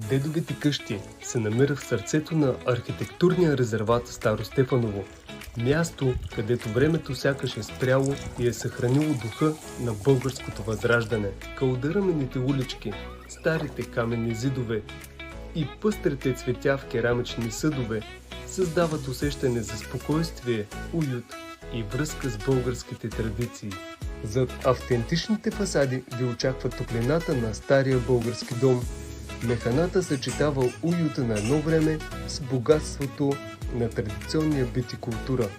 Дедовите къщи се намира в сърцето на архитектурния резерват Старо Стефаново. Място, където времето сякаш е спряло и е съхранило духа на българското възраждане. Калдъръмените улички, старите каменни зидове и пъстрите цветя в керамични съдове създават усещане за спокойствие, уют и връзка с българските традиции. Зад автентичните фасади ви очаква топлината на стария български дом. Механата съчетава уюта на едно време с богатството на традиционния бит и култура,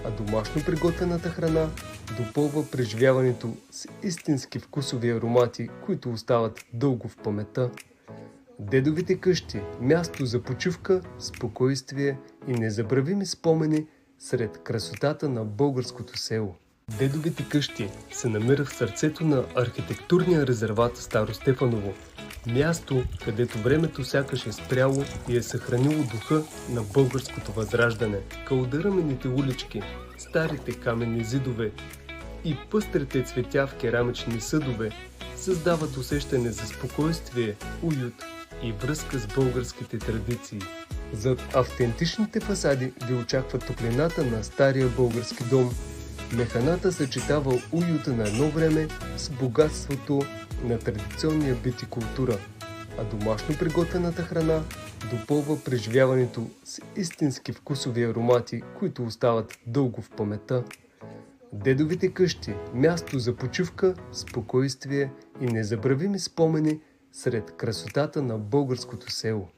а домашно приготвената храна допълва преживяването с истински вкусови аромати, които остават дълго в паметта. Дедовите къщи – място за почивка, спокойствие и незабравими спомени сред красотата на българското село. Дедовите къщи се намира в сърцето на архитектурния резерват Старо Стефаново. Място, където времето сякаш е спряло и е съхранило духа на българското възраждане. Калдъръмените улички, старите каменни зидове и пъстрите цветя в керамични съдове създават усещане за спокойствие, уют и връзка с българските традиции. Зад автентичните фасади ви очаква топлината на стария български дом. Механата съчетава уюта на едно време с богатството на традиционния бит и култура, а домашно приготвената храна допълва преживяването с истински вкусови аромати, които остават дълго в паметта. Дедовите къщи – място за почивка, спокойствие и незабравими спомени сред красотата на българското село.